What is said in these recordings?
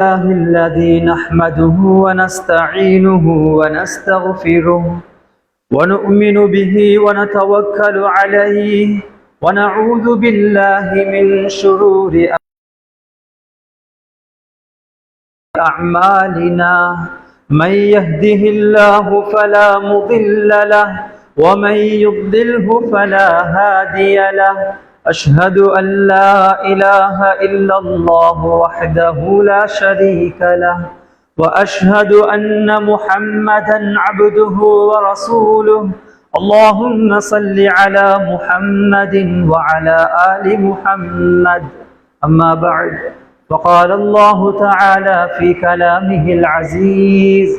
الله الذي نحمده ونستعينه ونستغفره ونؤمن به ونتوكل عليه ونعوذ بالله من شرور أعمالنا من يهده الله فلا مضل له ومن يضلله فلا هادي له أشهد أن لا إله إلا الله وحده لا شريك له وأشهد أن محمدا عبده ورسوله اللهم صل على محمد وعلى آل محمد أما بعد فقال الله تعالى في كلامه العزيز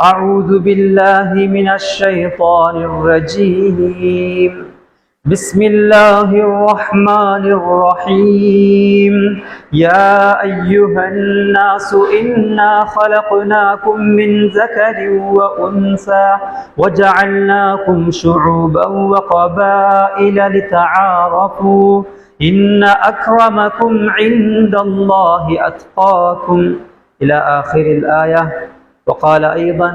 أعوذ بالله من الشيطان الرجيم بسم الله الرحمن الرحيم يا أيها الناس إنا خلقناكم من ذكر وأنثى وجعلناكم شعوبا وقبائل لتعارفوا إن أكرمكم عند الله أتقاكم إلى آخر الآية. وقال أيضا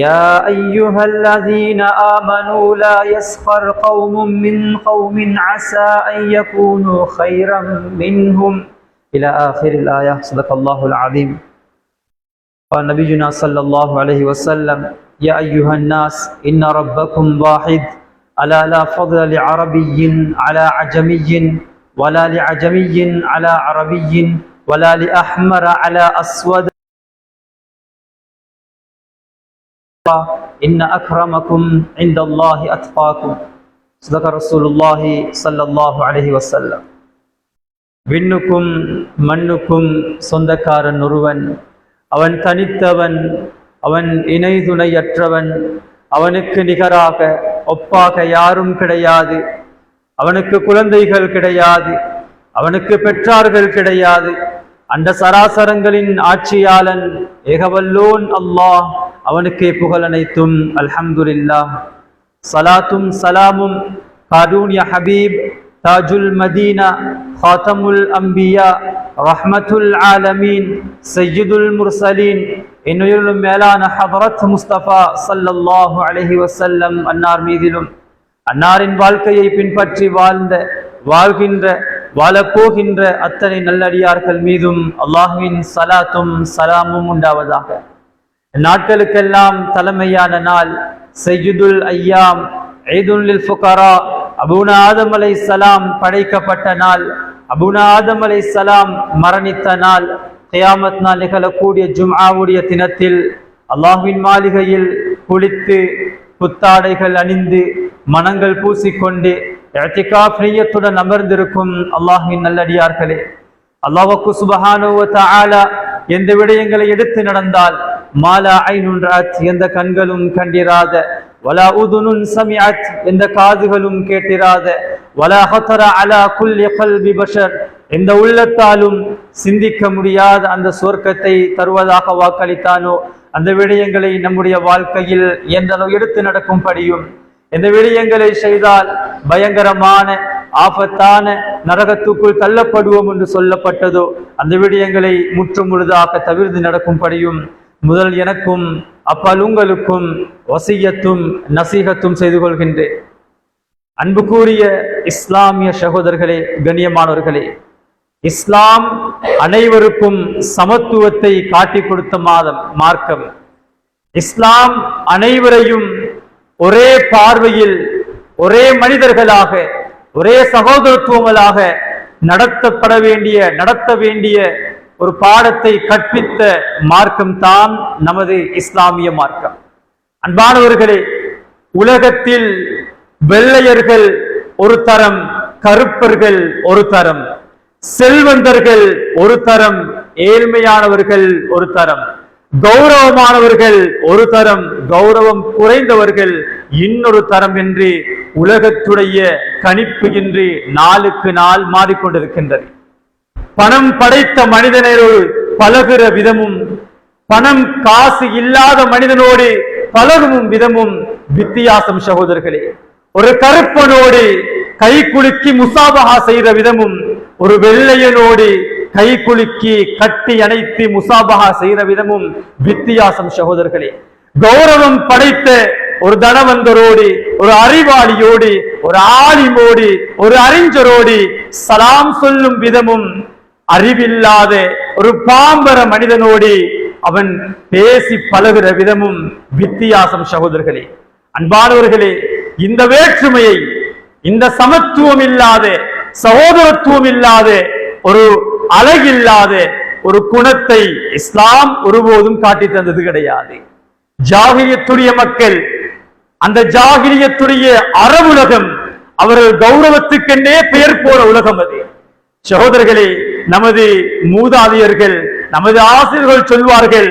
يا أيها الذين آمنوا لا يسخر قوم من قوم عسى أن يكونوا خيرا منهم إلى آخر الآية. صدق الله العظيم. قال نبينا صلى الله عليه وسلم يا أيها الناس إن ربكم واحد ألا لا فضل لعربي على عجمي ولا لعجمي على عربي ولا لأحمر على أسود إن أكرمكم عند الله أتقاكم. صدق رسول الله صلى الله عليه وسلم. விண்ணுக்கும் மண்ணுக்கும் சொந்தக்காரன் ஒருவன், அவன் தனித்தவன், அவன் இணை துணையற்றவன், அவனுக்கு நிகராக ஒப்பாக யாரும் கிடையாது, அவனுக்கு குழந்தைகள் கிடையாது, அவனுக்கு பெற்றார்கள் கிடையாது. அந்த சராசரங்களின் ஆட்சியாளன் ஏகவல்லோன் அல்லாஹ், அவனுக்கே புகழ் அனைத்தும். அல்ஹம்துலில்லாஹ். சலாத்தும் சலாமும் காரூன்ய ஹபீப் தாஜுல் மதீனா ஹாத்தமுல் அம்பியா ரஹ்மத்துல் ஆலமீன் சய்யிதுல் முர்சலீன் என்னுயிரும் மேலான ஹதரத் முஸ்தபா ஸல்லல்லாஹு அலைஹி வஸல்லம் அன்னார் மீதிலும், அன்னாரின் வாழ்க்கையை பின்பற்றி வாழ்கின்ற வாழப்போகின்ற அத்தனை நல்லடியார்கள் மீதும் அல்லாஹ்வின் சலாத்தும் சலாமும் உண்டாவதாக. நாட்களுக்கெல்லாம் தலைமையான நாள் சய்யிதுல் ஐயாம் ஈதுல் லில் ஃபுகரா, அபூனா ஆதம் அலைஹிஸ்ஸலாம் படைக்கப்பட்ட நாள், அபூனா ஆதம் அலைஹிஸ்ஸலாம் மரணித்த நாள், கியாமத் நாள் நிகழக்கூடிய ஜும்ஆவுடைய தினத்தில் அல்லாஹ்வின் மாளிகையில் குளித்து புத்தாடைகள் அணிந்து மனங்கள் பூசிக்கொண்டு இஅ்திகாஃப் நிய்யத்துடன் அமர்ந்திருக்கும் அல்லாஹ்வின் நல்லடியார்களே, அல்லாஹ்வுக்கு சுப்ஹானஹு வ தஆலா எந்த விடயங்களை எடுத்து நடந்தால் மாலா ஐனுன் ரஅத், எந்த கண்களும் கண்டிராத, வலா உதுனுன் சமிஅத், எந்த காதுகளும் கேட்டிராத, வலா ஹதர அலா குல்லி கல்பி பஷர், எந்த உள்ளத்தாலும் சிந்திக்க முடியாத அந்த சொர்க்கத்தை தருவதாக வாக்களித்தானோ அந்த விடயங்களை நம்முடைய வாழ்க்கையில் எந்தளவு எடுத்து நடக்கும்படியும், எந்த விடயங்களை செய்தால் பயங்கரமான ஆபத்தான நரகத்துக்குள் தள்ளப்படுவோம் என்று சொல்லப்பட்டதோ அந்த விடயங்களை முற்று முழுதாக தவிர்த்து நடக்கும்படியும் முதல் எனக்கும் அப்பால் உங்களுக்கும் வசியத்தும் நசீகத்தும் செய்து கொள்கின்றேன். அன்புக்குரிய இஸ்லாமிய சகோதரர்களே, கண்ணியமானவர்களே, இஸ்லாம் அனைவருக்கும் சமத்துவத்தை காட்டிக் கொடுத்த மார்க்கம். இஸ்லாம் அனைவரையும் ஒரே பார்வையில் ஒரே மனிதர்களாக ஒரே சகோதரத்துவங்களாக நடத்த வேண்டிய ஒரு பாடத்தை கற்பித்த மார்க்கம் தான் நமது இஸ்லாமிய மார்க்கம். அன்பானவர்களே, உலகத்தில் வெள்ளையர்கள் ஒரு தரம், கருப்பர்கள் ஒரு தரம், செல்வந்தர்கள் ஒரு தரம், ஏழ்மையானவர்கள் ஒரு தரம், கௌரவமானவர்கள் ஒரு தரம், கௌரவம் குறைந்தவர்கள் இன்னொரு தரம் என்று உலகத்துடைய கணிப்பு இன்றி நாளுக்கு நாள் மாறிக்கொண்டிருக்கின்றது. பணம் படைத்த மனிதனோடு பழகுற விதமும், பணம் காசு இல்லாத மனிதனோடு பழகும் விதமும் வித்தியாசம் சகோதரர்களே. ஒரு கருப்பனோடு கை குலுக்கி முசாபஹா செய்த விதமும், ஒரு வெள்ளையனோடு கை குலுக்கி கட்டி அணைத்து முசாபஹா செய்கிற விதமும் வித்தியாசம் சகோதரர்களே. கௌரவம் படைத்த ஒரு தனவந்தரோடு, ஒரு அறிவாளியோடு, ஒரு ஆலிமோடு, ஒரு அறிஞரோடு சலாம் சொல்லும் விதமும் அறிவில்லாத ஒரு பாம்பர மனிதனோடு அவன் பேசி பழகுற விதமும் வித்தியாசம் சகோதரர்களே. அன்பானவர்களே, இந்த வேற்றுமையை, இந்த சமத்துவம் இல்லாத, சகோதரத்துவம் இல்லாத, ஒரு அழகில்லாத ஒரு குணத்தை இஸ்லாம் ஒருபோதும் காட்டி தந்தது கிடையாது. ஜாகிலியத்துடைய மக்கள், அந்த ஜாகிலியத்துடைய அரபுலகம், அவர்கள் கௌரவத்துக்கென்னே பெயர் போற உலகம் அது. சகோதரர்களே, நமது மூதாதையர்கள், நமது ஆசிரியர்கள் சொல்வார்கள்,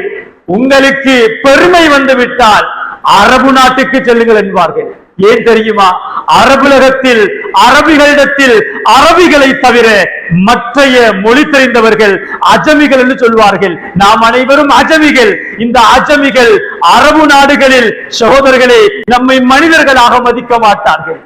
உங்களுக்கு பெருமை வந்து விட்டால் அரபு நாட்டுக்கு செல்லுங்கள் என்பார்கள். ஏன் தெரியுமா? அரபுலகத்தில், அரபிகளிடத்தில் அரபிகளை தவிர மற்றைய மொழி தெரிந்தவர்கள் அஜமிகள் என்று சொல்வார்கள். நாம் அனைவரும் அஜமிகள். இந்த அஜமிகள் அரபு நாடுகளில் சகோதரர்களே நம்மை மனிதர்களாக மதிக்க மாட்டார்கள்,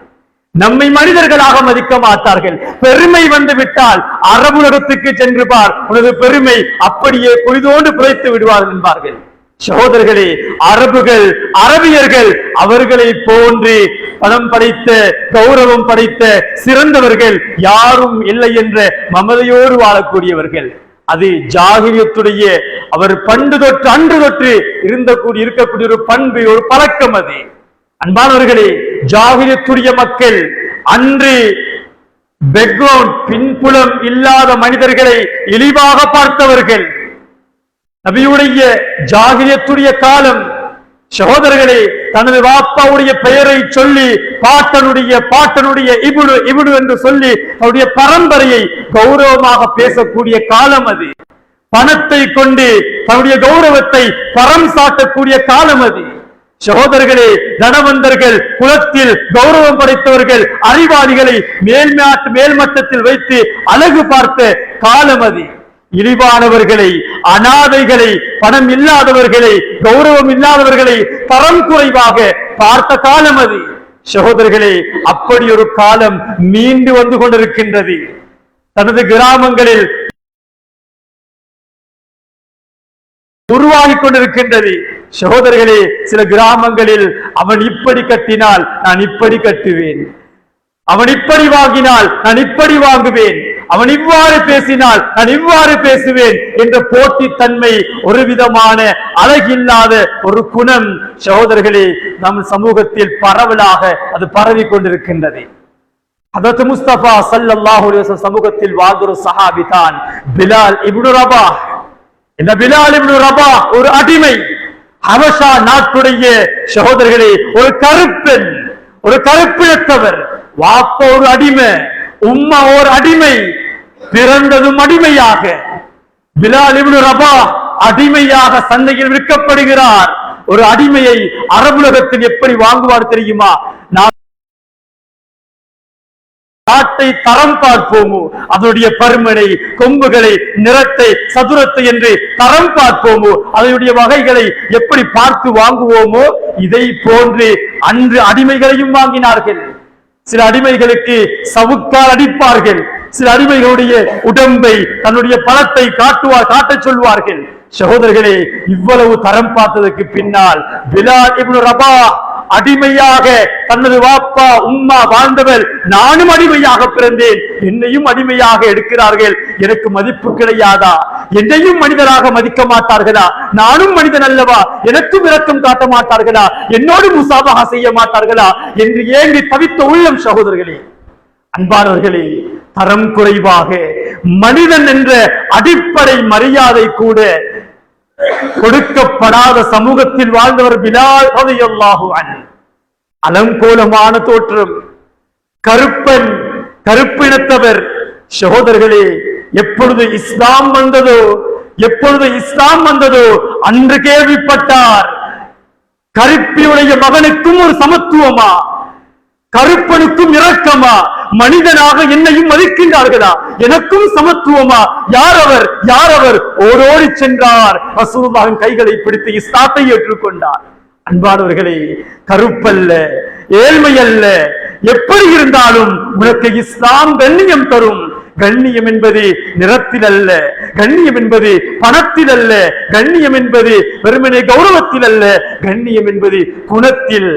நம்மை மனிதர்களாக மதிக்க மாட்டார்கள். பெருமை வந்து விட்டால் அரபுலகத்துக்கு சென்று பார், உனது பெருமை அப்படியே புரிதோண்டு புதைத்து விடுவார்கள் என்பார்கள். சகோதரர்களே, அரபுகள், அரபியர்கள் அவர்களை போன்று பணம் படைத்த, கௌரவம் படைத்த சிறந்தவர்கள் யாரும் இல்லை என்ற மமதையோடு வாழக்கூடியவர்கள். அது ஜாகிலியத்துடைய அவர் பண்டு தொற்று அன்று தொற்று இருக்கக்கூடிய ஒரு பண்பு, ஒரு பழக்கம் அது. அன்பானவர்களே, ஜாகிலியத்துடைய மக்கள் அன்று பேக்ரவுண்ட், பின்புலம் இல்லாத மனிதர்களை இழிவாக பார்த்தவர்கள். நபியுடைய ஜாகிலியத்துடைய காலம் சகோதரர்களே, தனது வாப்பாவுடைய பெயரை சொல்லி பாட்டனுடைய இப்னு என்று சொல்லி அவருடைய பரம்பரையை கௌரவமாக பேசக்கூடிய காலம் அது. பணத்தை கொண்டு தன்னுடைய கௌரவத்தை பரம் சாட்டக்கூடிய காலம் அது. சகோதரர்களே, தனவந்தர்கள், குலத்தில் கௌரவம் படைத்தவர்கள், அறிவாளிகளை மேல்மட்டத்தில் வைத்து அழகு பார்த்த காலம் அது. இழிவானவர்களை, அனாதைகளை, பணம் இல்லாதவர்களை, கௌரவம் இல்லாதவர்களை தரம் குறைவாக பார்த்த காலம் அது. சகோதரர்களே, அப்படி ஒரு காலம் மீண்டு வந்து கொண்டிருக்கின்றது. தனது கிராமங்களில் உருவாகி கொண்டிருக்கின்றது. சகோதரர்களே, சில கிராமங்களில் அவன் இப்படி கட்டினால் நான் இப்படி கட்டுவேன், அவன் இப்படி வாங்கினால் நான் இப்படி வாங்குவேன், அவன் இவ்வாறு பேசினால் நான் இவ்வாறு பேசுவேன் என்ற போட்டி தன்மை, ஒரு விதமான அழகில்லாத ஒரு குணம் சகோதரர்களே நம் சமூகத்தில் பரவலாக அது பரவி கொண்டிருக்கின்றது. ஹதரத் முஸ்தபா ஸல்லல்லாஹு அலைஹி வஸல்லம் சமூகத்தில் வாழ்ந்த ஒரு சஹாபி தான் பிலால் இப்னு ரபாஹ். இந்த பிலால் இப்னு ரபாஹ் ஒரு அடிமை, ஹபஷா நாட்டுடைய சகோதரர்களே ஒரு கருப்பெண், ஒரு கருப்பினத்தவர். வாப்பா ஒரு அடிமை, உம்மா ஒரு அடிமை, பிறந்ததும் அடிமையாக. பிலால் இப்னு ரபாஹ் அடிமையாக சந்தையில் விற்கப்படுகிறார். ஒரு அடிமையை அரபுலகத்தில் எப்படி வாங்குவார் தெரியுமா? நாட்டை தரம் பார்ப்போமோ, அதனுடைய பருமனை, கொம்புகளை, நிறத்தை, சதுரத்தை என்று தரம் பார்ப்போமோ, அதனுடைய வகைகளை எப்படி பார்த்து வாங்குவோமோ, இதை போன்று அன்று அடிமைகளையும் வாங்கினார்கள். சில அடிமைகளுக்கு சவுக்கால் அடிப்பார்கள், சில அடிமைகளுடைய உடம்பை, தன்னுடைய பலத்தை காட்டச் சொல்வார்கள். சகோதரர்களே, இவ்வளவு தரம் பார்த்ததற்கு பின்னால் பிலால் இப்னு ரபாஹ் அடிமையாக தனது வாப்பா உம்மா வாழ்ந்தவர், நானும் அடிமையாக பிறந்தேன், என்னையும் அடிமையாக எடுக்கிறார்கள், எனக்கு மதிப்பு கிடையாதா? என்னையும் மனிதராக மதிக்க மாட்டார்களா? நானும் மனிதன் அல்லவா? எனக்கும் இரக்கம் காட்ட மாட்டார்களா? என்னோடு முசாபஹா செய்ய மாட்டார்களா என்று ஏங்கி தவித்த உள்ளம் சகோதரர்களே, அன்பானவர்களே, தரம் குறைவாக மனிதன் என்ற அடிப்படை மரியாதை கூட கொடுக்கப்படாத சமூகத்தில் வாழ்ந்தவர் பிலால் ரலியல்லாஹு அன்ஹு. அலங்கோலமான தோற்றம், கருப்பன், கருப்பினத்தவர். சகோதரர்களே, எப்பொழுது இஸ்லாம் வந்ததோ அன்று கேள்விப்பட்டார், கருப்பியுடைய மகனுக்கும் ஒரு சமத்துவமா, கருப்பனுக்கும் இரக்கமா, மனிதனாக என்னையும் மதிக்கின்றார்களா, எனக்கும் சமத்துவமா? யார் அவர்? ஓடோடி சென்றார், ரசூலுல்லாஹின் கைகளை பிடித்து இஸ்லாத்தை ஏற்றுக்கொண்டார். அன்பானவர்களே, கருப்பல்ல, ஏழ்மை அல்ல, எப்படி இருந்தாலும் உனக்கு இஸ்லாம் கண்ணியம் தரும், கண்ணியம் என்பது நிறத்தில் அல்ல, கண்ணியம் என்பது பணத்தில் அல்ல, கண்ணியம் என்பது வெறுமனே கௌரவத்தில் அல்ல, கண்ணியம் என்பது குணத்தில்,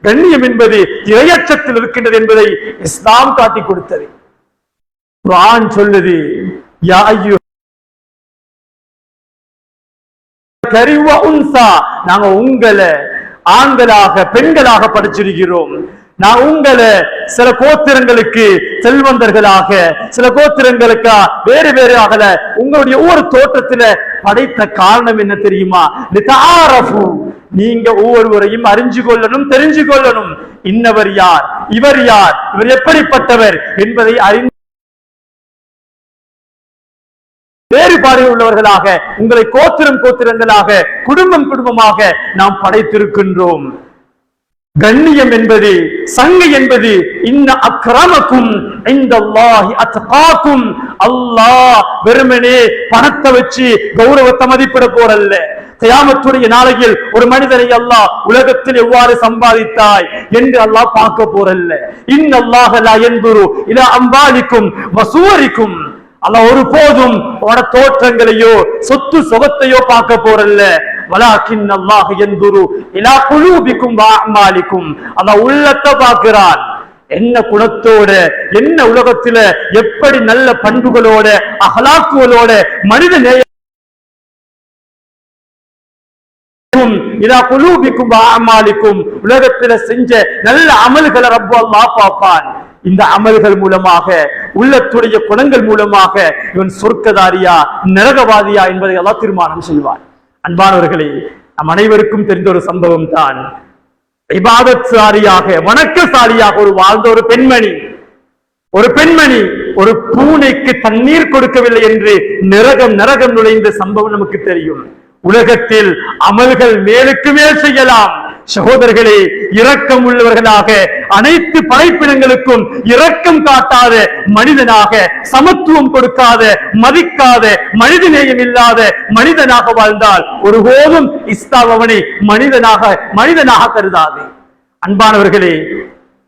கண்ணியம் என்பது இரையச்சத்தில் இருக்கின்றது என்பதை இஸ்லாம் காட்டிக் கொடுத்தது. குர்ஆன் சொல்லுது, யா ஐயோ கரிவ உன்சா, நாங்க உங்களை ஆண்களாக பெண்களாக படிச்சிருக்கிறோம். நான் உங்களை சில கோத்திரங்களுக்கு செல்வந்தர்களாக, சில கோத்திரங்களுக்கு வேறு வேறு ஆகல, உங்களுடைய ஒவ்வொரு தோற்றத்துல படைத்த காரணம் என்ன தெரியுமா? நீங்க ஒவ்வொருவரையும் அறிஞ்சு கொள்ளணும், தெரிஞ்சு கொள்ளணும். இன்னவர் யார், இவர் யார், இவர் எப்படிப்பட்டவர் என்பதை அறிந்து வேறுபாடு உள்ளவர்களாக உங்களை கோத்திரங்களாக, குடும்பம் குடும்பமாக நாம் படைத்திருக்கின்றோம். கண்ணியம் என்பது, சங்கை என்பது, இன்ன அக்ரமக்கும் இந்தல்லாஹி அத்காக்கும், அல்லாஹ் வெறுமனே பணத்தை வச்சு கௌரவத்தை மதிப்பிட போறல்ல. கியாமத்துடைய நாளையில் ஒரு மனிதனை அல்லாஹ் உலகத்தில் எவ்வாறு சம்பாதித்தாய் என்று அல்லாஹ் பார்க்க போறல்ல. இன்னல்லாஹ லா யன்துரு இலா அம்வாலிக்கும் வசுவரிக்கும், அல்லாஹ் ஒருபோதும் உன தோற்றங்களையோ சொத்து சுகத்தையோ பார்க்க போறல்ல. வலாக்கின் அல்லாஹ் யன்துரு இலா குலூபிக்கும் வ அமாலிக்கும், அல்லாஹ் உள்ளத்தை பார்க்கிறான். என்ன குணத்தோட, என்ன உலகத்துல எப்படி நல்ல பண்புகளோட, அஹ்லாக்குகளோட, மனித நேய இலா குலூபிக்கும் வ அமாலிக்கும், உலகத்துல செஞ்ச நல்ல அமல்களை ரப்பு அல்லாஹ் பார்ப்பான். இந்த அமல்கள் மூலமாக, உள்ளத்துடைய குணங்கள் மூலமாக இவன் சொர்க்கதாரியா நரகவாதியா என்பதை அல்லாஹ் தீர்மானம் செய்வான். அன்பானவர்களே, நம் அனைவருக்கும் தெரிந்த ஒரு சம்பவம் தான், இபாதத்சாரியாக, வணக்கசாலியாக ஒரு வாழ்ந்த ஒரு பெண்மணி ஒரு பூனைக்கு தண்ணீர் கொடுக்கவில்லை என்று நரகம் நுழைந்த சம்பவம் நமக்கு தெரியும். உலகத்தில் அமல்கள் மேலுக்கு மேல் செய்யலாம். சகோதரர்களே, இரக்கம் உள்ளவர்களாக, அனைத்து படைப்பினங்களுக்கும் இரக்கம் காட்டாத மனிதனாக, சமத்துவம் கொடுக்காத, மதிக்காத, மனிதநேயம் இல்லாத மனிதனாக வாழ்ந்தால் ஒருபோதும் இஸ்லாம் அவனை மனிதனாக கருதாது. அன்பானவர்களே,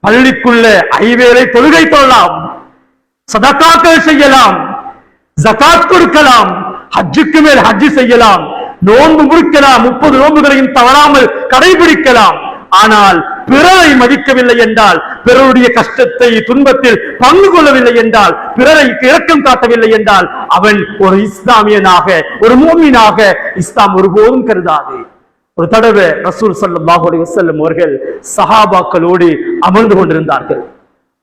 பள்ளிக்குள்ள ஐவேளை தொழுகை தொழலாம், சதகாக்கள் செய்யலாம், ஜகாத் கொடுக்கலாம், ஹஜ்ஜுக்கு மேல் ஹஜ்ஜு செய்யலாம், நோன்பு முறிக்கலாம், 30 நோன்புகளையும் தவறாமல் கடைபிடிக்கலாம். ஆனால் பிறரை மதிக்கவில்லை என்றால், பிறருடைய கஷ்டத்தை துன்பத்தில் பங்கு கொள்ளவில்லை என்றால், பிறரை இரக்கம் காட்டவில்லை என்றால் அவன் ஒரு இஸ்லாமியனாக, ஒரு மூமினாக இஸ்லாம் ஒருபோதும் கருதாது. ஒரு தடவை ரசூல் ஸல்லல்லாஹு அலைஹி வஸல்லம் அவர்கள் சஹாபாக்களோடு அமர்ந்து கொண்டிருந்தார்கள்.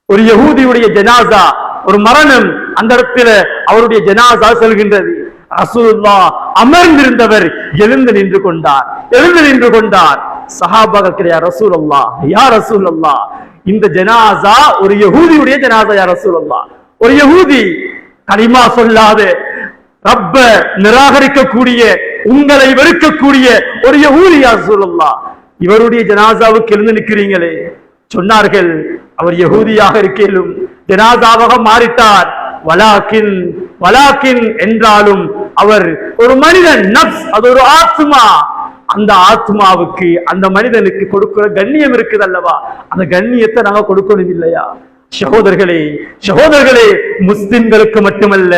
ஒரு யஹூதியுடைய ஜனாசா, ஒரு மரணம், அந்த இடத்துல அவருடைய ஜனாசா செல்கின்றது. ரசூலுல்லாஹ் அமர்ந்திருந்தவர் எழுந்து நின்று கொண்டார். சஹாபாக்கள், யா ரசூலுல்லாஹ், யா ரசூலுல்லாஹ், இந்த ஜனாசா ஒரு யஹூதியுடைய ஜனாசா. யா ரசூலுல்லாஹ், ஒரு யஹூதி கலிமா சொல்லாத, ரப்ப நிராகரிக்கக்கூடிய, உங்களை வெறுக்கக்கூடிய ஒரு யஹூதி. யா ரசூலுல்லாஹ், இவருடைய ஜனாசாவுக்கு எழுந்து நிற்கிறீங்களே. சொன்னார்கள், அவர் யஹூதியாக இருக்கேலும் ஜனாசாவாக மாறிட்டார். வலாக்கின் என்றாலும் அவர் ஒரு மனிதன், நப்ஸ், அது ஒரு ஆத்மா. அந்த ஆத்மாவுக்கு, அந்த மனிதனுக்கு கொடுக்கிற கண்ணியம் இருக்குது அல்லவா, அந்த கண்ணியத்தை நாங்க கொடுக்கணும் இல்லையா? சகோதரர்களே, முஸ்லிம்களுக்கு மட்டுமல்ல,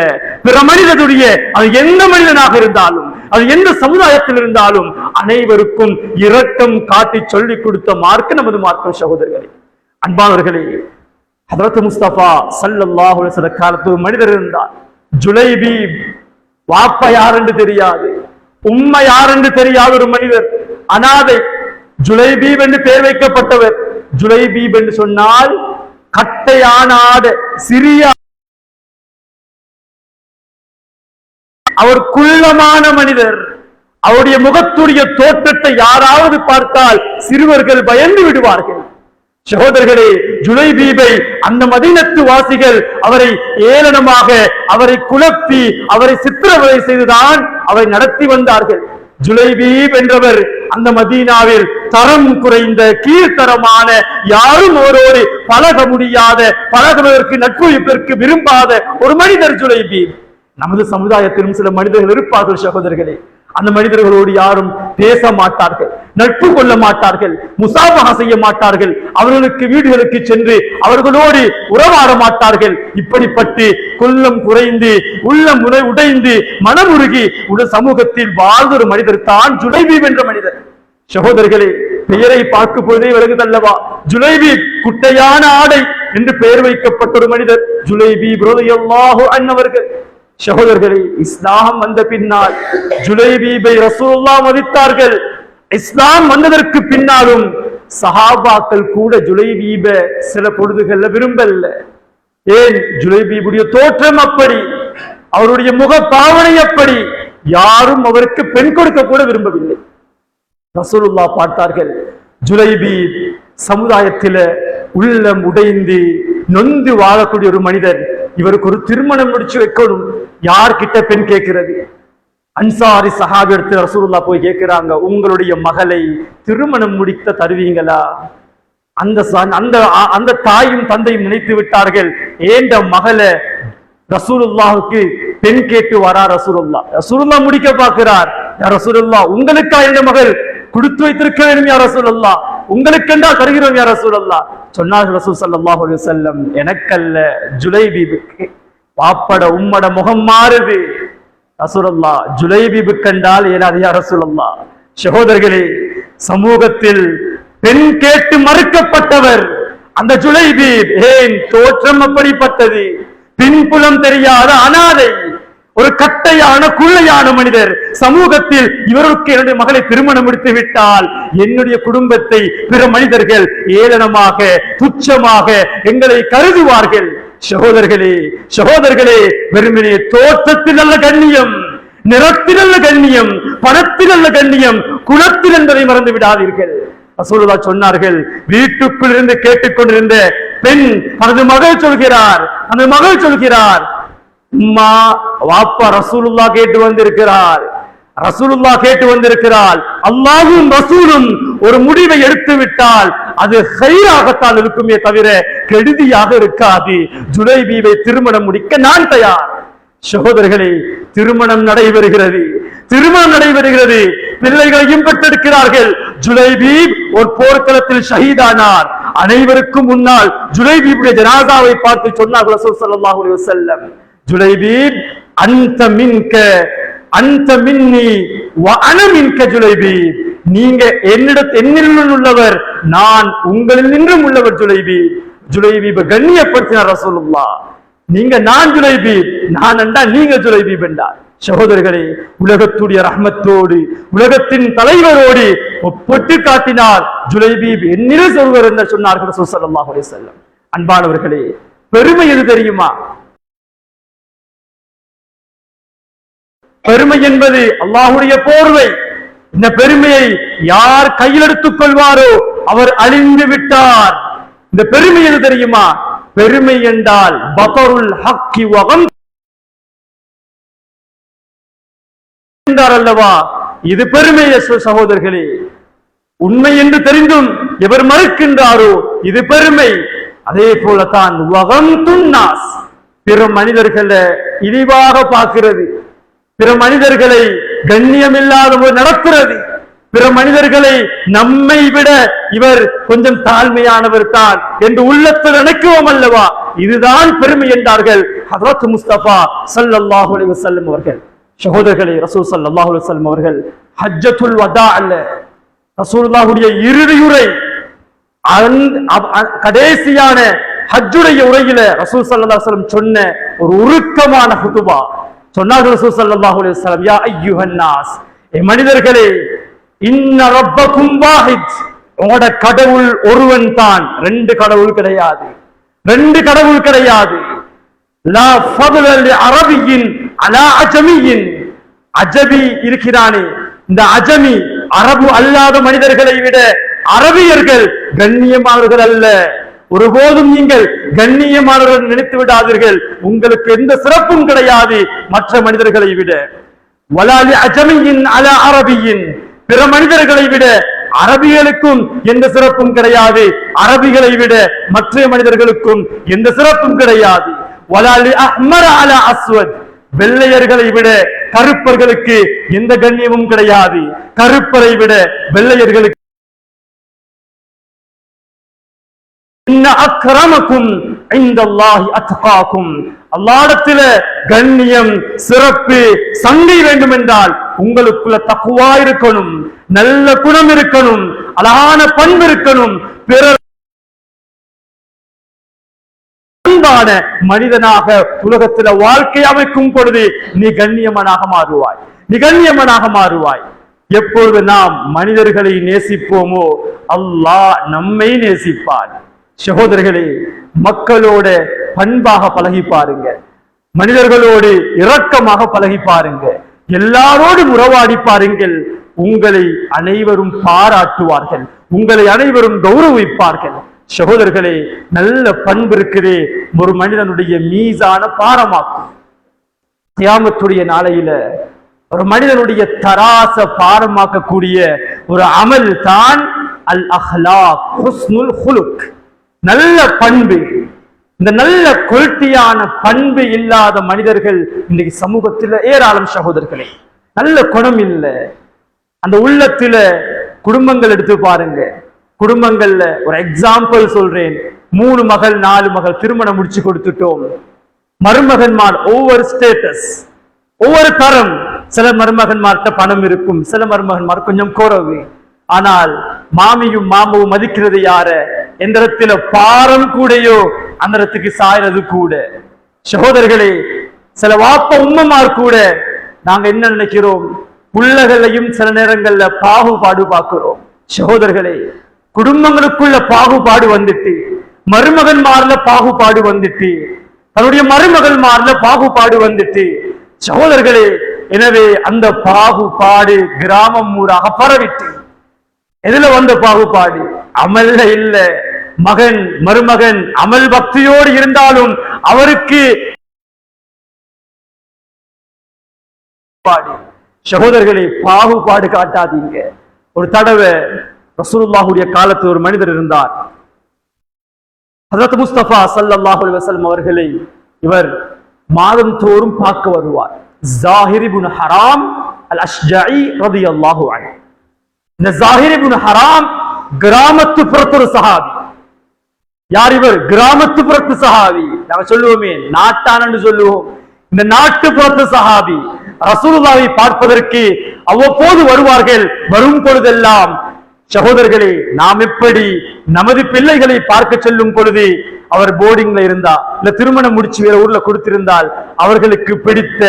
பிற மனிதனுடைய, அது எந்த மனிதனாக இருந்தாலும், அது எந்த சமுதாயத்தில் இருந்தாலும் அனைவருக்கும் இரக்கம் காட்டி சொல்லிக் கொடுத்த மார்க்கம் நமது மார்க்கம். சகோதரர்களே, அன்பானவர்களே, ஹதரத் முஸ்தபா ஸல்லல்லாஹு அலைஹி வஸல்லம் காலத்தில் ஒரு மனிதர் இருந்தார். ஜுலைபீப். வாப்பா யார் என்று தெரியாது, உம்மை யார் என்று தெரியாத ஒரு மனிதர், அனாதை. ஜுலைபீப் என்று பெயர் வைக்கப்பட்டவர். ஜுலைபீப் என்று சொன்னால் கட்டையான ஆடு, சிறிய, அவர் குள்ளமான மனிதர். அவருடைய முகத்துடைய தோற்றத்தை யாராவது பார்த்தால் சிறுவர்கள் பயந்து விடுவார்கள். சகோதரர்களே, ஜுலைபீபை அந்த மதீனத்து வாசிகள் அவரை ஏளனமாக, அவரை குழப்பி, அவரை சித்திரவதை செய்துதான் அவரை நடத்தி வந்தார்கள். ஜுலைபீப் என்றவர் அந்த மதீனாவில் தரம் குறைந்த, கீழ்த்தரமான, யாரும் அவரோடு பழக முடியாத, பழகுவதற்கு நட்புக்கு விரும்பாத ஒரு மனிதர் ஜுலைபீப். நமது சமுதாயத்திலும் சில மனிதர்கள் இருப்பார்கள் சகோதரர்களே, அந்த மனிதர்களோடு யாரும் பேச மாட்டார்கள். நட்பு கொள்ள மாட்டார்கள், முசாபஹா செய்ய மாட்டார்கள், அவர்களுக்கு வீடுகளுக்கு சென்று அவர்களோடு உறவாட மாட்டார்கள். இப்படிப்பட்டு கொல்லம் குறைந்து உள்ளம் உடைந்து மனமுருகி சமூகத்தில் வாழ்ந்த ஒரு மனிதர் தான் ஜுலைபீப் என்ற மனிதர். சகோதரர்களே, பெயரை பார்க்கும் பொழுதே விலகுதல்லவா, ஜுலைபீப் குட்டையான ஆடை என்று பெயர் வைக்கப்பட்ட ஒரு மனிதர் ஜுலைபீப் ரலியல்லாஹு அன்ஹு அவர்கள். சகோதரர்களே, இஸ்லாம் வந்த பின்னால் ஜுலைபீபை ரசூலுல்லாஹ் மதித்தார்கள். இஸ்லாம் வந்ததற்கு பின்னாலும் சஹாபாக்கள் கூட ஜுலைபீப சில பொழுதுகள்ல விரும்பல. ஏன்? ஜுலைபீபுடைய தோற்றம் அப்படி, அவருடைய முக பாவனை அப்படி, யாரும் அவருக்கு பெண் கொடுக்க கூட விரும்பவில்லை. ரசூலுல்லாஹ் பார்த்தார்கள், ஜுலைபீப் சமுதாயத்தில உள்ளம் உடைந்து நொந்து வாழக்கூடிய ஒரு மனிதர், இவருக்கு ஒரு திருமணம் முடிச்சு வைக்கணும். யார்கிட்ட பெண் கேட்கிறது? அன்சாரி சஹாபி இடத்துல ரசூலுல்லாஹ் போய் கேட்கிறாங்க, உங்களுடைய மகளை திருமணம் முடித்த தருவீங்களா? அந்த தாயும் தந்தையும் நினைத்து விட்டார்கள், ஏண்ட மகளை ரசூலுல்லாஹுக்கு பெண் கேட்டு வரா ரசூலுல்லாஹ் முடிக்க பார்க்கிறார். யா ரசூலுல்லாஹ், உங்களுக்கா இந்த மகள் கொடுத்து வைத்திருக்க வேண்டும் யா ரசூலுல்லாஹ், உங்களுக்கென்றா தருகிறோம் யா ரசூலுல்லாஹ். சொன்னார்கள் ரசூல் ஸல்லல்லாஹு அலைஹி வஸல்லம், எனக்கல்ல ஜுலைபீபுக்கு. பாப்பட உம்மட முகம் மாறுது. ரசூலுல்லாஹ் ஜுலைபீபு கண்டால் ஏனாது யா ரசூலுல்லாஹ். சகோதரர்களே, சமூகத்தில் பெண் கேட்டு மறுக்கப்பட்டவர் அந்த ஜுலைபீப். ஏன்? தோற்றம் அப்படிப்பட்டது, பின்புலம் தெரியாத அனாதை, ஒரு கட்டையான குள்ளையான மனிதர். சமூகத்தில் இவருக்கு என்னுடைய மகளை திருமணம் முடித்து விட்டால் என்னுடைய குடும்பத்தை பிற மனிதர்கள் ஏளனமாக துச்சமாக எங்களை கருதுவார்கள். சகோதரர்களே, வெறுமனே தோற்றத்தில் அல்ல கண்ணியம், நிறத்தில் அல்ல கண்ணியம், பணத்தில் அல்ல கண்ணியம், குலத்தில் என்பதை மறந்து விடாதீர்கள். ரசூலுல்லாஹ் சொன்னார்கள், வீட்டுக்குள் இருந்து கேட்டுக்கொண்டிருந்த பெண் தனது மகள் சொல்கிறார், அந்த மகள் சொல்கிறார், அம்மா வாப்பா ரசூலுல்லாஹ் கேட்டு வந்திருக்கிறார், அல்லாஹ்வும் ரசூலும் ஒரு முடிவை எடுத்து விட்டால் அது ஹைராகத்தான் இருக்குமே தவிர கெடுதியாக இருக்காது. ஜுலைபீபை திருமணம் முடிக்க நான் தயார். சகோதரர்களே, திருமணம் நடைபெறுகிறது, பிள்ளைகளையும் பெற்றெடுக்கிறார்கள். ஜுலைபீப் ஒரு போர்க்களத்தில் ஷஹீதானார். அனைவருக்கும் முன்னால் ஜுலைபீபுடைய ஜனாசாவை பார்த்து சொன்னார்கள் ரசூல் ஸல்லல்லாஹு அலைஹி வஸல்லம், ஜுலைபீப் அன்த மின்னி வ அன மின்க ஜுலைபீப், நீங்க என்னில் உள்ளவர், நான் உங்களில் நின்றும் உள்ளவர். ஜுலைபீப் கண்ணியப்படுத்தினார் ரசூலுல்லாஹ். நீங்க நான் ஜுலைபீப், நான் என்றா நீங்க ஜுலைபீப் என்றார். சகோதரர்களே, உலகத்துடைய ரஹ்மத்தோடு உலகத்தின் தலைவரோடு ஒப்பிட்டு காட்டினார். ஜுலைபீப் என்னில் சொல்வர் என்று சொன்னார்கள் ரசூல் ஸல்லல்லாஹு அலைஹி வஸல்லம். அன்பானவர்களே, பெருமை எது தெரியுமா? பெருமை என்பது அல்லாஹ்வுடைய போர்வை. இந்த பெருமையை யார் கையில் எடுத்துக் கொள்வாரோ அவர் அழிந்து விட்டார். இந்த பெருமை எது தெரியுமா? பெருமை என்றால் பதருல் ஹக்கி வகம் என்றார் அல்லவா, இது பெருமை. சகோதரர்களே, உண்மை என்று தெரிந்தும் எவர் மறுக்கின்றாரோ இது பெருமை. அதே போலதான் வகம் துன்னாஸ், பிற மனிதர்களை இழிவாக பார்க்கிறது, பிற மனிதர்களை கண்ணியமில்லாத நடக்கிறது, பிற மனிதர்களை நம்மை விட இவர் கொஞ்சம் தாழ்மையானவர் தான் என்று உள்ளத்தில் நினைக்குவோம் அல்லவா, இதுதான் பெருமை என்றார்கள் ஹஜ்ரத் முஸ்தபா ஸல்லல்லாஹு அலைஹி வஸல்லம் அவர்கள். சகோதரர்களே, ரசூல் ஸல்லல்லாஹு அலைஹி வஸல்லம் அவர்கள் ஹஜ்ஜத்துல் வதா அல்ல, ரசூலுல்லாஹுடைய இறுதியுரை, கடைசியான ஹஜ்ஜுடைய உரையில ரசூல் ஸல்லல்லாஹு அலைஹி வஸல்லம் சொன்ன ஒரு உருக்கமான ஹுதுபா. சொன்னார்கள் ரசூல் ஸல்லல்லாஹு அலைஹி வஸல்லம், யா அய்யுஹன் நாஸ், மனிதர்களே, இன்ன ரப்பக்கும் வாஹித், உங்களோட கடவுள் ஒருவன் தான், ரெண்டு கடவுள் கிடையாது. லா ஃபضل لعربي على عجمي, அஜமி இருக்கிறானே, இந்த அஜமி அரபு அல்லாத மனிதர்களை விட அரபியர்கள் கண்ணியமானவர்கள் அல்ல. ஒருபோதும் நீங்கள் கண்ணியமானவர்கள் நினைத்து விடாதீர்கள், உங்களுக்கு எந்த சிறப்பும் கிடையாது மற்ற மனிதர்களை விட. வலாலி அஜமியின் அல அரபியின், பிற மனிதர்களை விட அரபிகளுக்கும் எந்த சிறப்பும் கிடையாது, அரபிகளை விட மற்ற மனிதர்களுக்கும் எந்த சிறப்பும் கிடையாது. வலாலி அஹ்மர அல அஸ்வத், வெள்ளையர்களை விட கருப்பர்களுக்கு எந்த கண்ணியமும் கிடையாது. கருப்பரை விட வெள்ளையர்களுக்கு இன்ன அக்ரமக்கும் இன்தல்லாஹி அத்காக்கும், அல்லாஹ்விடத்தில கண்ணியம், சிறப்பு, சங்கை வேண்டும் என்றால் உங்களுக்குள்ள தக்வா இருக்கணும், நல்ல குணம் இருக்கணும், அழகான பண்பு இருக்கணும், பிறர் அன்பான மனிதனாக உலகத்தில் வாழ்க்கை அமைக்கும் பொழுது நீ கண்ணியமனாக மாறுவாய், நீ கண்ணியமனாக மாறுவாய். எப்பொழுது நாம் மனிதர்களை நேசிப்போமோ அல்லாஹ் நம்மை நேசிப்பார். சகோதரர்களே, மக்களோட பண்பாக பழகி பாருங்க, மனிதர்களோடு இரக்கமாக பழகி பாருங்க, எல்லாரோடும் உறவாடி பாருங்கள். உங்களை அனைவரும் பாராட்டுவார்கள், உங்களை அனைவரும் கௌரவிப்பார்கள். சகோதரர்களே, நல்ல பண்பு இருக்குதே ஒரு மனிதனுடைய மீசான பாரமாக்கும். கியாமத்துடைய நாளையில ஒரு மனிதனுடைய தராச பாரமாக்கக்கூடிய ஒரு அமல் தான் அல் அஹ்லாக், ஹுஸ்னுல் ஹுலுக், நல்ல பண்பு. இந்த நல்ல குவாலிட்டியான பண்பு இல்லாத மனிதர்கள் இன்னைக்கு சமூகத்தில் ஏராளம். சகோதரர்களே, நல்ல குணம் இல்லை அந்த உள்ளத்துல. குடும்பங்கள் எடுத்து பாருங்க, குடும்பங்கள்ல ஒரு எக்ஸாம்பிள் சொல்றேன். 3 மகள் 4 மகள் திருமணம் முடிச்சு கொடுத்துட்டோம். மருமகன்மார் ஒவ்வொரு ஸ்டேட்டஸ், ஒவ்வொரு தரம். சில மருமகன்மார்ட்ட பணம் இருக்கும், சில மருமகன்மார் கொஞ்சம் குறைவு. ஆனால் மாமியும் மாமாவும் மதிக்கிறது யார? எந்த இடத்துல பாரம் கூடையோ அந்த இடத்துக்கு சாயறது கூட. சகோதரர்களே, சில வாப்ப உம்மமார் கூட நாங்க என்ன நினைக்கிறோம், புள்ளகளையும் சில நேரங்கள்ல பாகுபாடு பார்க்கிறோம். சகோதரர்களே, குடும்பங்களுக்குள்ள பாகுபாடு வந்துட்டு, மருமகன்மார்ல பாகுபாடு வந்துட்டு, தன்னுடைய மருமகன்மார்ல பாகுபாடு வந்துட்டு. சகோதரர்களே, எனவே அந்த பாகுபாடு கிராமம் ஊராக பரவிட்டு. எதுல வந்த பாகுபாடு? அமல்ல இல்ல. மகன் மருமகன் அமல் பக்தியோடு இருந்தாலும் அவருக்கு சகோதரர்களே பாகுபாடு காட்டாதீங்க. ஒரு தடவை ரசூலுல்லாஹுடைய காலத்தில் ஒரு மனிதர் இருந்தார். ஹஜ்ரத் முஸ்தபா ஸல்லல்லாஹு அலைஹி வஸல்லம் அவர்களை இவர் மாதம் தோறும் பார்க்க வருவார். ஸாஹிர் இப்னு ஹராம் அல் அஷ்ஜஇ ரலியல்லாஹு அன்ஹு. இந்த ஸாஹிர் இப்னு ஹராம் கிராமத்து புறத்து சஹாபி. யார் இவர்? கிராமத்து புறத்து சஹாபி. நாம சொல்லுவோமே நாட்டானன்னு சொல்லுவோம். இந்த நாட்டு புறத்து சஹாபி ரசூலுல்லாஹை பார்ப்பதற்கு அவ்வப்போது வருவார்கள். வரும் பொழுதெல்லாம் சகோதரர்களே, நாம் எப்படி நமது பிள்ளைகளை பார்க்க செல்லும் பொழுது அவர் போர்டிங்ல இருந்தா இல்ல திருமணம் முடிச்சு வேற ஊர்ல கொடுத்திருந்தால் அவர்களுக்கு பிடித்த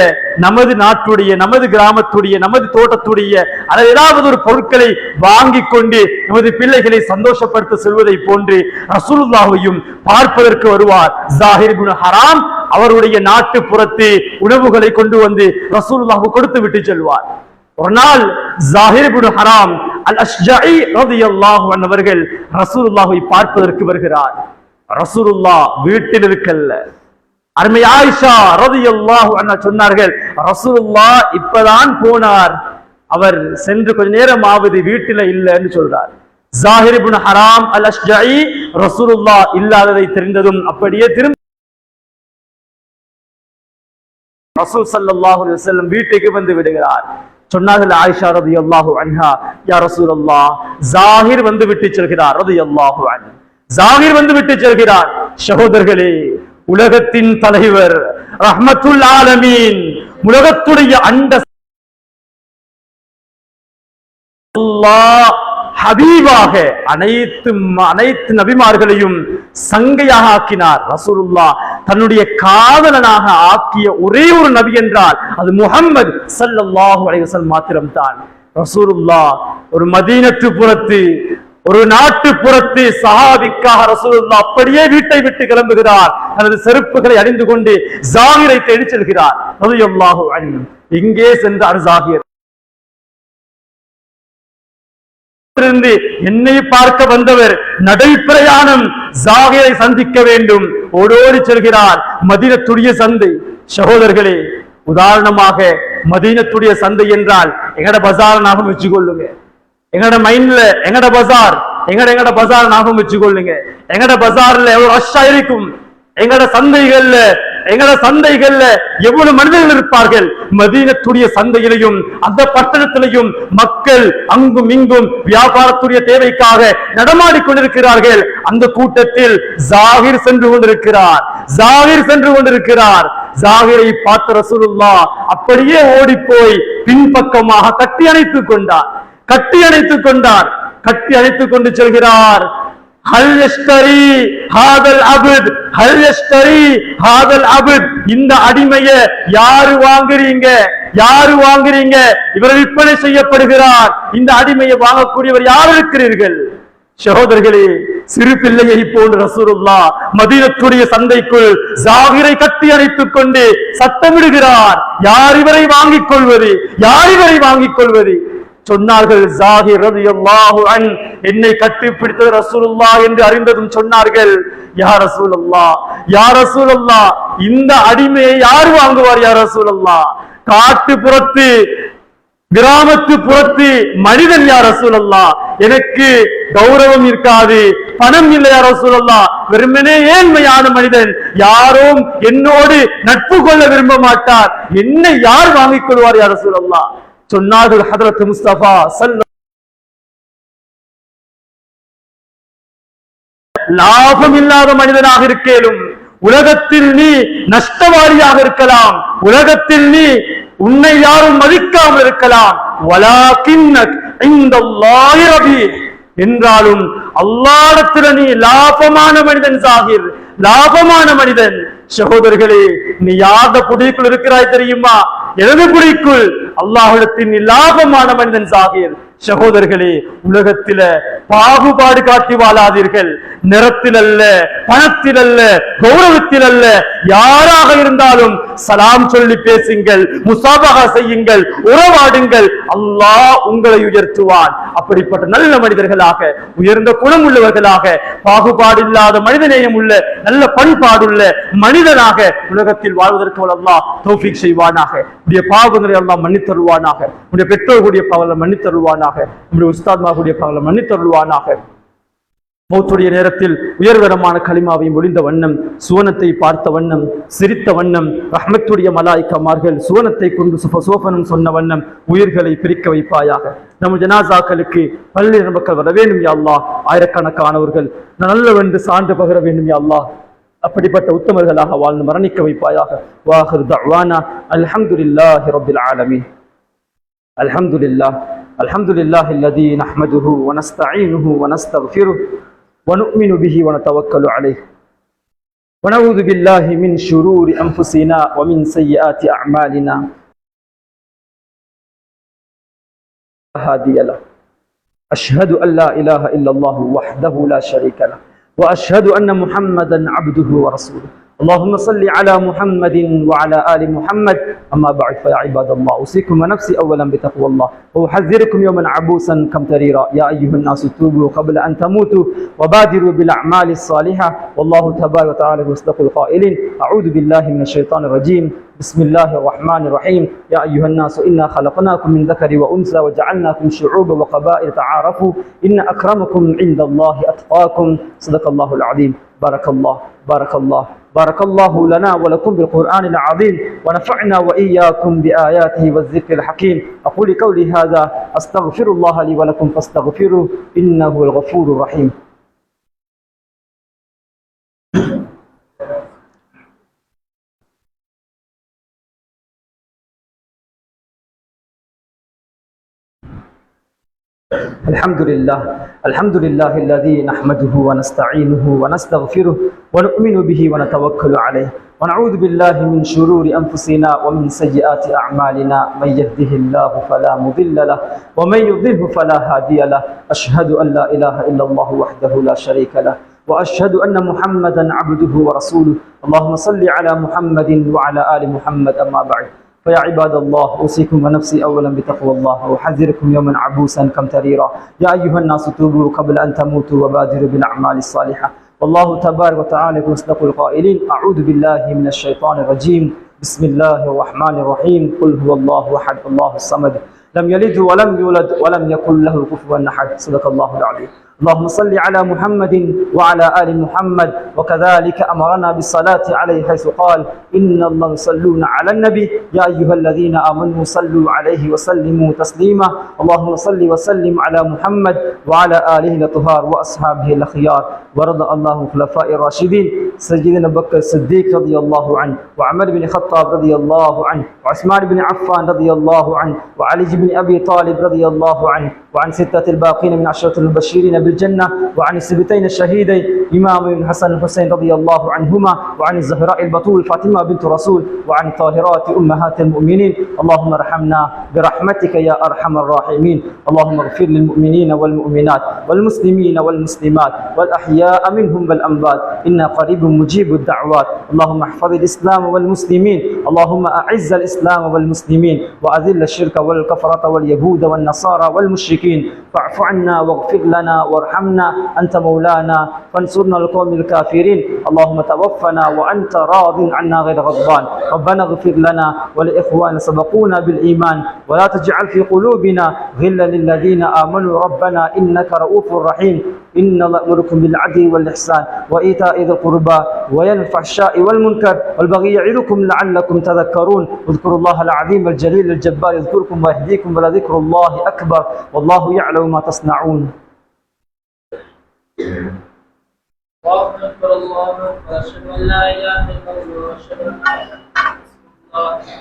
நமது நாட்டுடைய, நமது கிராமத்துடைய, நமது தோட்டத்துடைய அல்லது ஏதாவது ஒரு பொருட்களை வாங்கி கொண்டு நமது பிள்ளைகளை சந்தோஷப்படுத்த செல்வதை போன்று ரசூலுல்லாஹையும் பார்ப்பதற்கு வருவார். ஸாஹிர் இப்னு ஹராம் அவருடைய நாட்டு புறத்து உணவுகளை கொண்டு வந்து ரசூலுல்லாஹ்வுக்கு கொடுத்து விட்டு செல்வார். ஒரு நாள் ஸாஹிர் இப்னு ஹராம் அல் அஷ்ஜஇ ரலியல்லாஹு அன்ஹு அவர்கள் ரசூலுல்லாஹை பார்ப்பதற்கு வருகிறார். ரசூலுல்லாஹ் வீட்டில் இருக்கல்ல. அருமை ஆயிஷா ரலியல்லாஹு அன்ஹா சொன்னார்கள், ரசூலுல்லாஹ் இப்பதான் போனார், அவர் சென்று கொஞ்ச நேரம் ஆவது வீட்டில இல்லைன்னு சொல்றார். ஸாஹிர் இப்னு ஹராம் அல் அஷ்ஜஇ ரசூலுல்லாஹ் இல்லாததை தெரிந்ததும் அப்படியே திரும்ப ரசூல் ஸல்லல்லாஹு அலைஹி வஸல்லம் வீட்டுக்கு வந்து விடுகிறார். சொன்னார்கள் ஆயிஷா ரலியல்லாஹு அன்ஹா, யா ரசூலல்லாஹ் ஸாஹிர் வந்து விட்டு செல்கிறார் ரலியல்லாஹு அன்ஹு. ஸாஹிர் வந்து விட்டு செல்கிறார். சகோதரர்களே, உலகத்தின் தலைவர் ரஹ்மத்துல் ஆலமீன், உலகத்துடைய அண்ட அல்லாஹ் ஹபீபாக அனைத்து நபிமார்களையும் சங்கையாக ஆக்கினார். ரசூலுல்லாஹ் தன்னுடைய காதலனாக ஆக்கிய ஒரே ஒரு நபி என்றால் அது முஹம்மது ஸல்லல்லாஹு அலைஹி வஸல்லம் மாத்திரம்தான். ரசூலுல்லாஹ் ஒரு மதீனத்து புறத்து, ஒரு நாட்டு புறத்து சஹாபிக்காக ரசூலுல்லாஹ் அப்படியே வீட்டை விட்டு கிளம்புகிறார். தனது செருப்புகளை அணிந்து கொண்டு ஸாஹிரை தேடி செல்கிறார் ரலியல்லாஹு அன்ஹு. இங்கே சென்றார் ஸாஹிர். என்னை பார்க்க வந்தவர் நடைப்பிரயாணம் ஸாஹிரை சந்திக்க வேண்டும், ஓடோடி செல்கிறார். மதீனத்துடைய சந்தை. சகோதரர்களே, உதாரணமாக மதீனத்துடைய சந்தை என்றால் எங்கட பஜார் ஞாபகம் வச்சுக்கொள்ளுங்க. எங்கட மைண்ட்ல எங்கட பஜார் ஞாபகம் வச்சுக்கொள்ளுங்க. எங்கட பஜார்ல எவ்வளவு ரஷ்ஷா இருக்கும், எங்கட சந்தைகள்ல எங்கள சந்தைகள்ல எவ்வளவு மனிதர்கள் இருப்பார்கள். மதீனத்துடைய சந்தையிலையும் அந்த பட்டணத்திலையும் மக்கள் அங்கும் இங்கும் வியாபாரத்துடைய தேவைக்காக நடமாடிக் கொண்டிருக்கிறார்கள். அந்த கூட்டத்தில் ஜாகிர் சென்று கொண்டிருக்கிறார். ஜாகிரை பார்த்த ரசூலுல்லாஹ் அப்படியே ஓடி போய் பின்பக்கமாக கட்டி அணைத்துக் கொண்டார். கட்டி அணைத்துக் கொண்டு செல்கிறார். இந்த அடிமையை யாரு வாங்குறீங்க? இவர் விற்பனை செய்யப்படுகிறார். இந்த அடிமையை வாங்கக்கூடியவர் யார் இருக்கிறீர்கள்? சகோதரர்களே, சிறு பிள்ளையை போன்று ரசூலுல்லாஹ் மதீனத்துடைய சந்தைக்குள் ஜாகிரை கட்டி அணைத்துக் கொண்டு சத்தமிடுகிறார். யார் இவரை வாங்கிக் கொள்வது? சொன்னார்கள், ஜாகிர் ரலியல்லாஹு அன்ஹு என்னை கட்டிப்பிடித்தது ரசூலுல்லாஹ் என்று அறிந்ததும் சொன்னார்கள், யா ரசூலுல்லாஹ் இந்த அடிமையை யார் வாங்குவார்? யா ரசூலுல்லாஹ் காட்டுப்புறத்து கிராமத்து புறத்து மனிதன் யா ரசூலுல்லாஹ், எனக்கு கௌரவம் இருக்காது, பணம் இல்லை யா ரசூலுல்லாஹ், வெறுமனே ஏழ்மையான மனிதன், யாரும் என்னோடு நட்பு கொள்ள விரும்ப மாட்டார், என்னை யார் வாங்கிக் கொள்வார் யா ரசூலுல்லாஹ்? சொன்னார்கள் ஹதரத் முஸ்தபா லாபம் இல்லாத மனிதனாக இருக்கேனும், உலகத்தில் நீ நஷ்டவாளியாக இருக்கலாம், உலகத்தில் நீ உன்னை யாரும் மதிக்காமல் இருக்கலாம், என்றாலும் அல்லாஹ்விடத்தில் நீ லாபமான மனிதன் ஜாகிர், லாபமான மனிதன். சகோதரர்களே, நீ யாத புடிக்குள் இருக்கிறாய் தெரியுமா? எனது புடிக்குள் அல்லாஹ்விடத்தில் நீ லாபமான மனிதன் ஜாகிர். சகோதரர்களே, உலகத்தில பாகுபாடு காட்டி வாழாதீர்கள். நிறத்தில் அல்ல, பணத்தில் அல்ல, கௌரவத்தில் அல்ல, யாராக இருந்தாலும் சலாம் சொல்லி பேசுங்கள், முசாபஹா செய்யுங்கள், உறவாடுங்கள். அல்லாஹ் உங்களை உயர்த்துவான். அப்படிப்பட்ட நல்ல மனிதர்களாக, உயர்ந்த குணம் உள்ளவர்களாக, பாகுபாடு இல்லாத மனிதநேயம் உள்ள நல்ல பண்பாடுள்ள மனிதனாக உலகத்தில் வாழ்வதற்கு அல்லாஹ் தௌஃபீக் செய்வானாக. உடைய பாவங்களை அல்லாஹ் மன்னித்தருள்வானாக. உடைய பெற்றோர்களுடைய பாவங்களை மன்னித்தருள்வானாக. நம்முடைய உஸ்தாத்மாவுடைய பாவங்களை மன்னித்தருள்வானாக. மௌத்துடைய நேரத்தில் உயர்தரமான கலிமாவை முடிந்த வண்ணம், சுவனத்தை பார்த்த வண்ணம், சிரித்த வண்ணம், ரஹ்மத்துடைய மலாயிக்கமார்கள் சுவனத்தை கொண்டு சுபசோபனம் சொன்ன வண்ணம் உயிர்களை பிரிக்க வைப்பாயாக. நம்ம ஜனாசாக்களுக்கு பல்வேறு மக்கள் வர வேண்டும் யா அல்லாஹ். ஆயிரக்கணக்கானவர்கள் நல்லவென்று சான்று பகர வேண்டும் யா அல்லாஹ். அப்படிப்பட்ட உத்தமர்களாக வாழ்ந்து மரணிக்க வைப்பாயாக. வாஹிர் தஅவானா அல்ஹம்துலில்லாஹி ரப்பில் ஆலமீன். அல்ஹம்துலில்லாஹி அல்லதி நஹ்மதுஹு வ நஸ்தஈனுஹு வ நஸ்தக்ஃபிருஹு வ நு'மினு பிஹி வ நதவக்கலு அலைஹி வ நஊது பில்லாஹி மின் ஷுரூரி அன்ஃபுஸினா வ மின் ஸய்யிஆத்தி அஅமாலினா. ஹாதிய லஹு அஷ்ஹது அன் லா இலாஹா இல்லல்லாஹு வஹ்தஹு லா ஷரீக லஹு وأشهد أن محمدا عبده ورسوله. اللهم صل على محمد وعلى آل محمد. أما بعد فيا عباد الله، أوصيكم ونفسي أولا بتقوى الله وأحذركم يوما عبوسا قمطريرا. يا أيها الناس توبوا قبل أن تموتوا وبادروا بالأعمال الصالحة والله تبارك وتعالى يصدق القائلين. أعوذ بالله من الشيطان الرجيم. بسم الله الرحمن الرحيم. يا أيها الناس إنا خلقناكم من ذكر وأنثى وجعلناكم شعوبا وقبائل تعارفوا إن أكرمكم عند الله أتقاكم. صدق الله العظيم. بارك الله لنا ولكم بالقرآن العظيم ونفعنا وإياكم بآياته والذكر الحكيم. أقول قولي هذا أستغفر الله لي ولكم فاستغفروه إنه الغفور الرحيم. الحمد لله الذي نحمده ونستعينه ونستغفره ونؤمن به ونتوكل عليه ونعوذ بالله من شرور أنفسنا ومن سيئات أعمالنا. من يهده الله فلا مضل له ومن يضلل فلا هادي له. أشهد أن لا إله إلا الله وحده لا شريك له وأشهد أن محمدا عبده ورسوله. اللهم صل على محمد وعلى آل محمد. أما بعد فيا عباد الله، أوصيكم ونفسي أولا بتقوى الله وأحذركم يوما عبوسا قمطريرا. يا أيها الناس توبوا قبل أن تموتوا وبادروا بالأعمال الصالحة والله تبارك وتعالى يصدق القائلين. أعوذ بالله من الشيطان الرجيم. بسم الله الرحمن الرحيم. قل هو الله أحد الله الصمد لم يلد ولم يولد ولم يكن له كفوا أحد. صدق الله العظيم. اللهم صل على محمد وعلى آل محمد وكذلك أمرنا بالصلاة عليه حيث قال إن الله يصلون على النبي يا أيها الذين آمنوا صلوا عليه وسلموا تسليما اللهم صل وسلم على محمد وعلى آله الطهار وأصحابه الأخيار ورضى الله خلفاء الراشدين سيدنا بكر الصديق رضي الله عنه وعمر بن الخطاب رضي الله عنه وعثمان بن عفان رضي الله عنه وعلي بن أبي طالب رضي الله عنه وعن ستة الباقين من عشرة المبشرين بالجنة وعن السبتين الشهيدين إمام الحسن الحسين رضي الله عنهما وعن الزهراء البطول فاطمة بنت رسول وعن طاهرات أمهات المؤمنين اللهم ارحمنا برحمتك يا أرحم الراحمين اللهم اغفر للمؤمنين والمؤمنات والمسلمين والمسلمات والأحياء منهم والأموات إنا قريب مجيب الدعوات اللهم احفظ الإسلام والمسلمين اللهم أعز الإسلام والمسلمين وأذل الشرك والكفرة واليهود والنصارى والمشركين فاعف عنا واغفر لنا وارحمنا أنت مولانا فانصرنا القوم الكافرين اللهم توفنا وأنت راض عنا غير غضبان ربنا اغفر لنا ولإخواننا سبقونا بالإيمان ولا تجعل في قلوبنا غلا للذين آمنوا ربنا إنك رؤوف رحيم إن الله يأمركم بالعدل والإحسان وإيتاء ذي القربى وينهى عن الفحشاء والمنكر والبغي يعظكم لعلكم تذكرون اذكروا الله العظيم الجليل الجبار يذكركم ويهديكم ولذكر الله أكبر والله يعلم ما تصنعون. الله أكبر الله أكبر أشهد أن لا إله إلا الله وأشهد أن محمدا رسول الله.